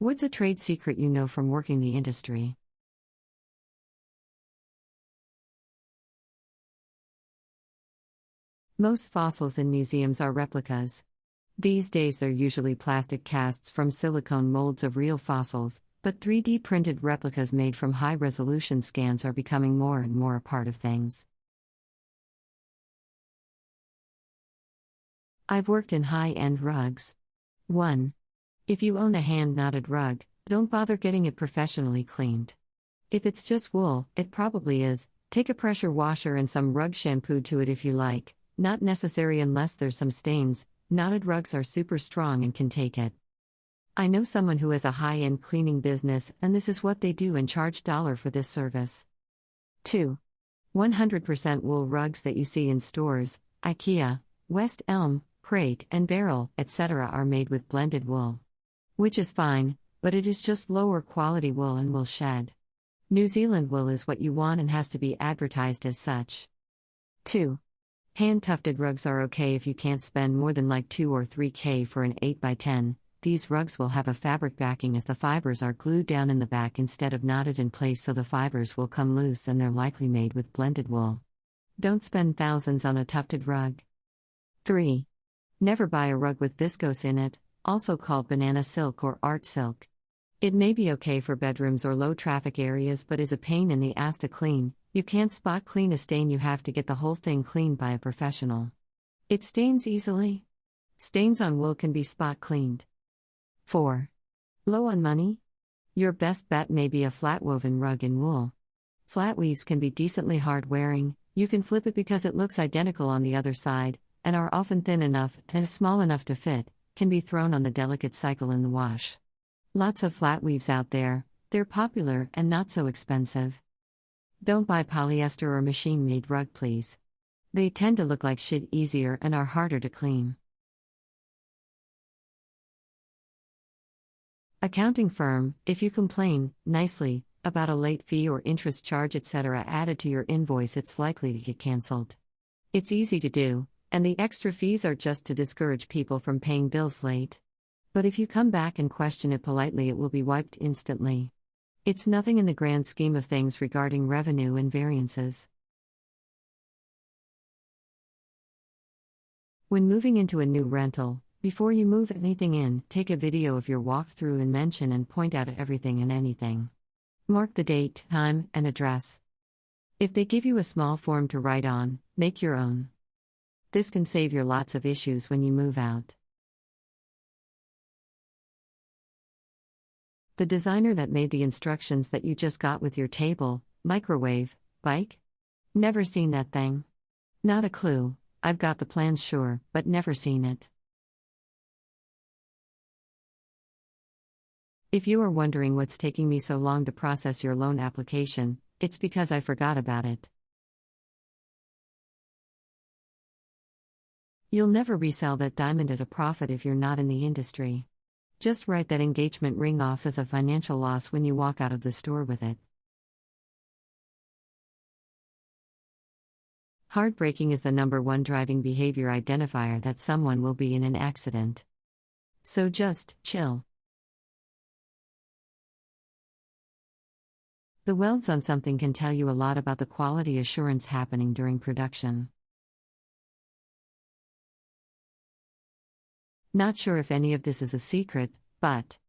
What's a trade secret you know from working the industry? Most fossils in museums are replicas. These days they're usually plastic casts from silicone molds of real fossils, but 3D printed replicas made from high-resolution scans are becoming more and more a part of things. I've worked in high-end rugs. 1. If you own a hand-knotted rug, don't bother getting it professionally cleaned. If it's just wool, it probably is. Take a pressure washer and some rug shampoo to it if you like, not necessary unless there's some stains. Knotted rugs are super strong and can take it. I know someone who has a high-end cleaning business, and this is what they do and charge $1 for this service. 2. 100% wool rugs that you see in stores, IKEA, West Elm, Crate and Barrel, etc. are made with blended wool. Which is fine, but it is just lower quality wool and will shed. New Zealand wool is what you want and has to be advertised as such. 2. Hand-tufted rugs are okay if you can't spend more than like 2 or 3K for an 8x10. These rugs will have a fabric backing as the fibers are glued down in the back instead of knotted in place, so the fibers will come loose, and they're likely made with blended wool. Don't spend thousands on a tufted rug. 3. Never buy a rug with viscose in it, also called banana silk or art silk. It may be okay for bedrooms or low-traffic areas but is a pain in the ass to clean. You can't spot clean a stain, you have to get the whole thing cleaned by a professional. It stains easily. Stains on wool can be spot cleaned. 4. Low on money? Your best bet may be a flat-woven rug in wool. Flat weaves can be decently hard-wearing. You can flip it because it looks identical on the other side, and are often thin enough and small enough to fit, can be thrown on the delicate cycle in the wash. Lots of flat weaves out there, they're popular and not so expensive. Don't buy polyester or machine-made rug, please. They tend to look like shit easier and are harder to clean. Accounting firm: if you complain, nicely, about a late fee or interest charge etc. added to your invoice, it's likely to get cancelled. It's easy to do, and the extra fees are just to discourage people from paying bills late. But if you come back and question it politely, it will be wiped instantly. It's nothing in the grand scheme of things regarding revenue and variances. When moving into a new rental, before you move anything in, take a video of your walkthrough and mention and point out everything and anything. Mark the date, time, and address. If they give you a small form to write on, make your own. This can save you lots of issues when you move out. The designer that made the instructions that you just got with your table, microwave, bike? Never seen that thing. Not a clue. I've got the plans, sure, but never seen it. If you are wondering what's taking me so long to process your loan application, it's because I forgot about it. You'll never resell that diamond at a profit if you're not in the industry. Just write that engagement ring off as a financial loss when you walk out of the store with it. Heartbreaking is the #1 driving behavior identifier that someone will be in an accident. So just chill. The welds on something can tell you a lot about the quality assurance happening during production. Not sure if any of this is a secret, but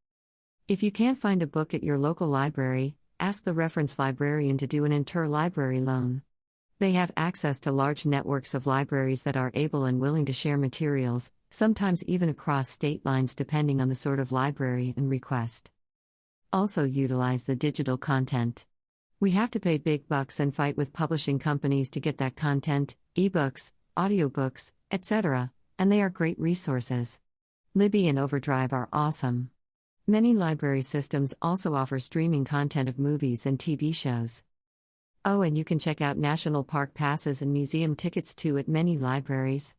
if you can't find a book at your local library, ask the reference librarian to do an interlibrary loan. They have access to large networks of libraries that are able and willing to share materials, sometimes even across state lines depending on the sort of library and request. Also utilize the digital content. We have to pay big bucks and fight with publishing companies to get that content, ebooks, audiobooks, etc., and they are great resources. Libby and Overdrive are awesome. Many library systems also offer streaming content of movies and TV shows. Oh, and you can check out national park passes and museum tickets too at many libraries.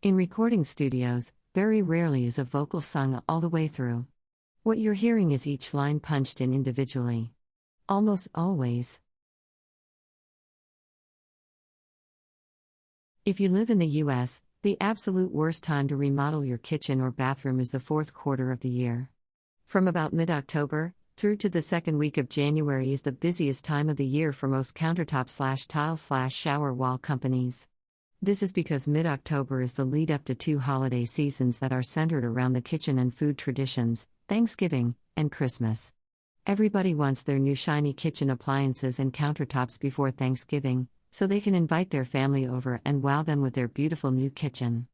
In recording studios, very rarely is a vocal sung all the way through. What you're hearing is each line punched in individually. Almost always. If you live in the US, The absolute worst time to remodel your kitchen or bathroom is the fourth quarter of the year. From about mid-October through to the second week of January is the busiest time of the year for most countertop/tile/shower wall companies. This is because mid-October is the lead up to two holiday seasons that are centered around the kitchen and food traditions, Thanksgiving and Christmas. Everybody wants their new shiny kitchen appliances and countertops before Thanksgiving, so they can invite their family over and wow them with their beautiful new kitchen.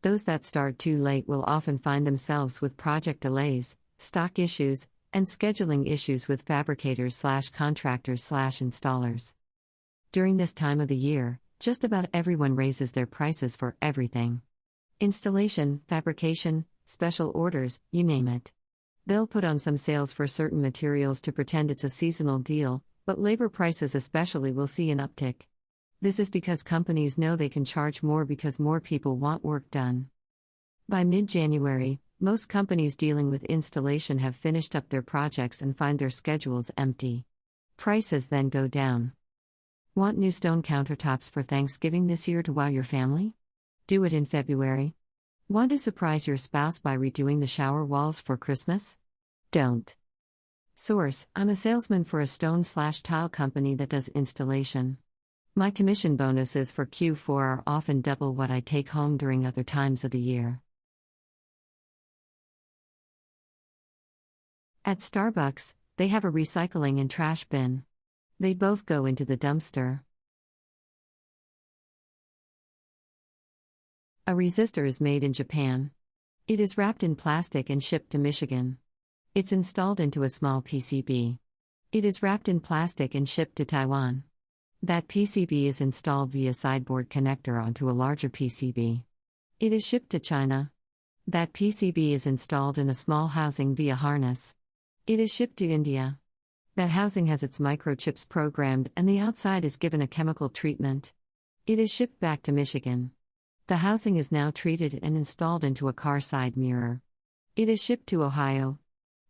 Those that start too late will often find themselves with project delays, stock issues, and scheduling issues with fabricators/contractors/installers. During this time of the year, just about everyone raises their prices for everything. Installation, fabrication, special orders, you name it. They'll put on some sales for certain materials to pretend it's a seasonal deal, but labor prices especially will see an uptick. This is because companies know they can charge more because more people want work done. By mid-January, most companies dealing with installation have finished up their projects and find their schedules empty. Prices then go down. Want new stone countertops for Thanksgiving this year to wow your family? Do it in February. Want to surprise your spouse by redoing the shower walls for Christmas? Don't. Source: I'm a salesman for a stone/tile company that does installation. My commission bonuses for Q4 are often double what I take home during other times of the year. At Starbucks, they have a recycling and trash bin. They both go into the dumpster. A resistor is made in Japan. It is wrapped in plastic and shipped to Michigan. It's installed into a small PCB. It is wrapped in plastic and shipped to Taiwan. That PCB is installed via sideboard connector onto a larger PCB. It is shipped to China. That PCB is installed in a small housing via harness. It is shipped to India. That housing has its microchips programmed and the outside is given a chemical treatment. It is shipped back to Michigan. The housing is now treated and installed into a car side mirror. It is shipped to Ohio.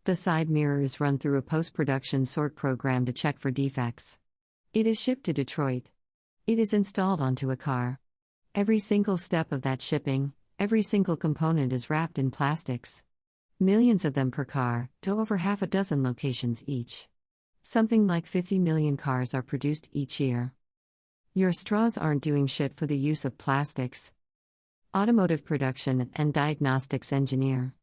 The side mirror is run through a post-production sort program to check for defects. It is shipped to Detroit. It is installed onto a car. Every single step of that shipping, every single component is wrapped in plastics. Millions of them per car, to over half a dozen locations each. Something like 50 million cars are produced each year. Your straws aren't doing shit for the use of plastics. Automotive production and diagnostics engineer.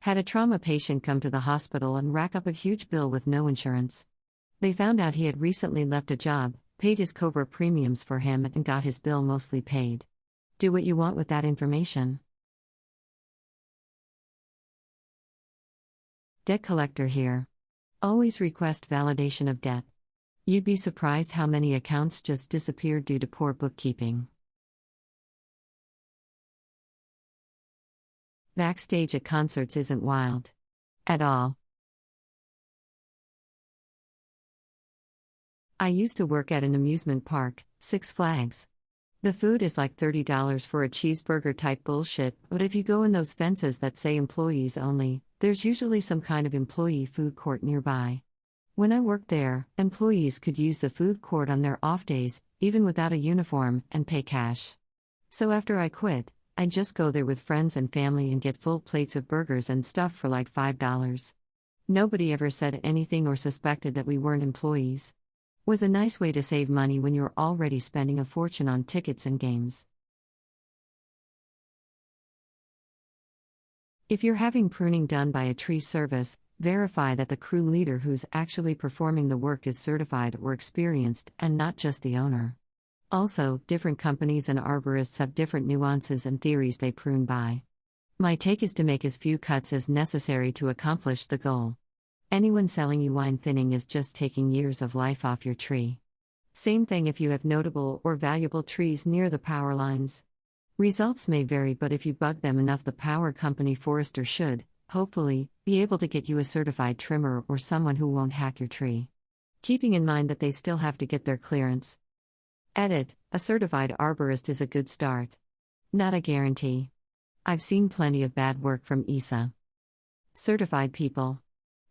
Had a trauma patient come to the hospital and rack up a huge bill with no insurance. They found out he had recently left a job, paid his COBRA premiums for him, and got his bill mostly paid. Do what you want with that information. Debt collector here. Always request validation of debt. You'd be surprised how many accounts just disappeared due to poor bookkeeping. Backstage at concerts isn't wild. At all. I used to work at an amusement park, Six Flags. The food is like $30 for a cheeseburger type bullshit, but if you go in those fences that say employees only, there's usually some kind of employee food court nearby. When I worked there, employees could use the food court on their off days, even without a uniform, and pay cash. So after I quit, I'd just go there with friends and family and get full plates of burgers and stuff for like $5. Nobody ever said anything or suspected that we weren't employees. Was a nice way to save money when you're already spending a fortune on tickets and games. If you're having pruning done by a tree service, verify that the crew leader who's actually performing the work is certified or experienced and not just the owner. Also, different companies and arborists have different nuances and theories they prune by. My take is to make as few cuts as necessary to accomplish the goal. Anyone selling you wine thinning is just taking years of life off your tree. Same thing if you have notable or valuable trees near the power lines. Results may vary, but if you bug them enough, the power company forester should, hopefully, be able to get you a certified trimmer or someone who won't hack your tree. Keeping in mind that they still have to get their clearance. Edit: a certified arborist is a good start. Not a guarantee. I've seen plenty of bad work from ESA. Certified people.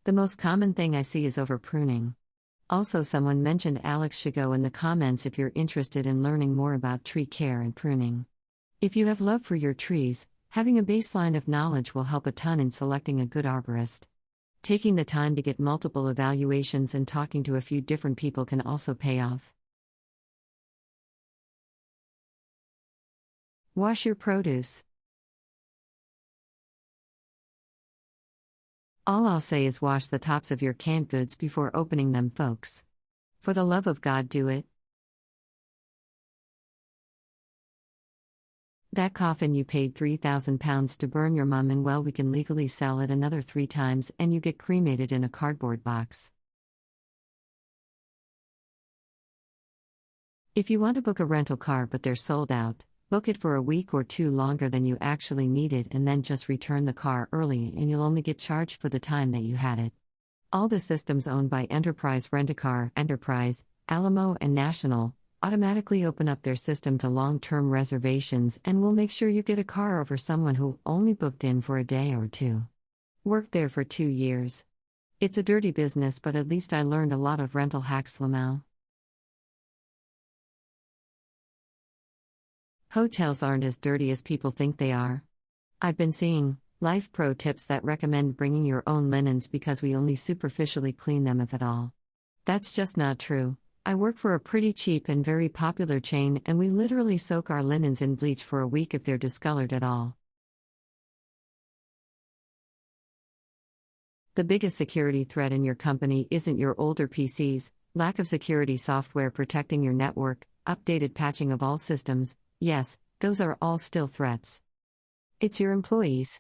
The most common thing I see is over pruning. Also, someone mentioned Alex Shigo in the comments if you're interested in learning more about tree care and pruning. If you have love for your trees, having a baseline of knowledge will help a ton in selecting a good arborist. Taking the time to get multiple evaluations and talking to a few different people can also pay off. Wash your produce. All I'll say is wash the tops of your canned goods before opening them, folks. For the love of God, do it. That coffin you paid £3,000 to burn your mum in, well, we can legally sell it another 3 times and you get cremated in a cardboard box. If you want to book a rental car but they're sold out, book it for a week or 2 longer than you actually need it and then just return the car early and you'll only get charged for the time that you had it. All the systems owned by Enterprise Rent-A-Car, Enterprise, Alamo, and National automatically open up their system to long-term reservations and will make sure you get a car over someone who only booked in for a day or 2. Worked there for 2 years. It's a dirty business, but at least I learned a lot of rental hacks, Lamau. Hotels aren't as dirty as people think they are. I've been seeing Life Pro tips that recommend bringing your own linens because we only superficially clean them, if at all. That's just not true. I work for a pretty cheap and very popular chain, and we literally soak our linens in bleach for a week if they're discolored at all. The biggest security threat in your company isn't your older PCs, lack of security software protecting your network, updated patching of all systems. Yes, those are all still threats. It's your employees.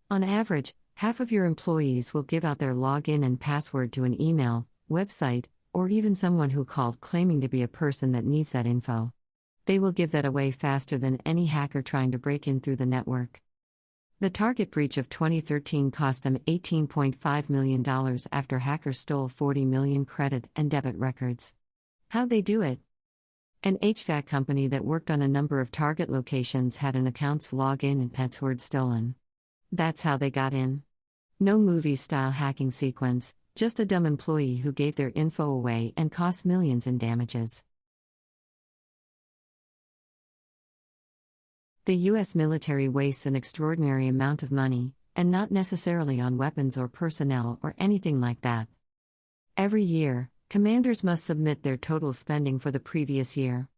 On average, half of your employees will give out their login and password to an email, website, or even someone who called claiming to be a person that needs that info. They will give that away faster than any hacker trying to break in through the network. The Target breach of 2013 cost them $18.5 million after hackers stole 40 million credit and debit records. How'd they do it? An HVAC company that worked on a number of Target locations had an account's login and password stolen. That's how they got in. No movie-style hacking sequence, just a dumb employee who gave their info away and cost millions in damages. The U.S. military wastes an extraordinary amount of money, and not necessarily on weapons or personnel or anything like that. Every year, commanders must submit their total spending for the previous year.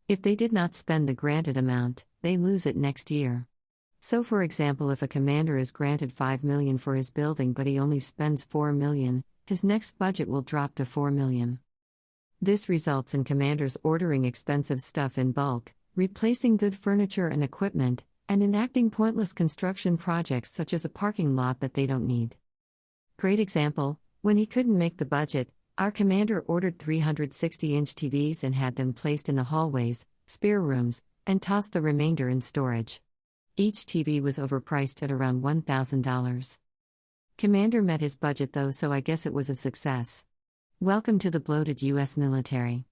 If they did not spend the granted amount, they lose it next year. So, for example, if a commander is granted $5 million for his building but he only spends $4 million, his next budget will drop to $4 million. This results in commanders ordering expensive stuff in bulk, replacing good furniture and equipment, and enacting pointless construction projects such as a parking lot that they don't need. Great example, when he couldn't make the budget, our commander ordered 360-inch TVs and had them placed in the hallways, spare rooms, and tossed the remainder in storage. Each TV was overpriced at around $1,000. Commander met his budget though, so I guess it was a success. Welcome to the bloated U.S. military.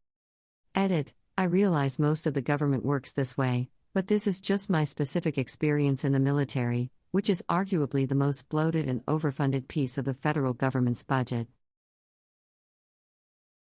Edit. I realize most of the government works this way, but this is just my specific experience in the military, which is arguably the most bloated and overfunded piece of the federal government's budget.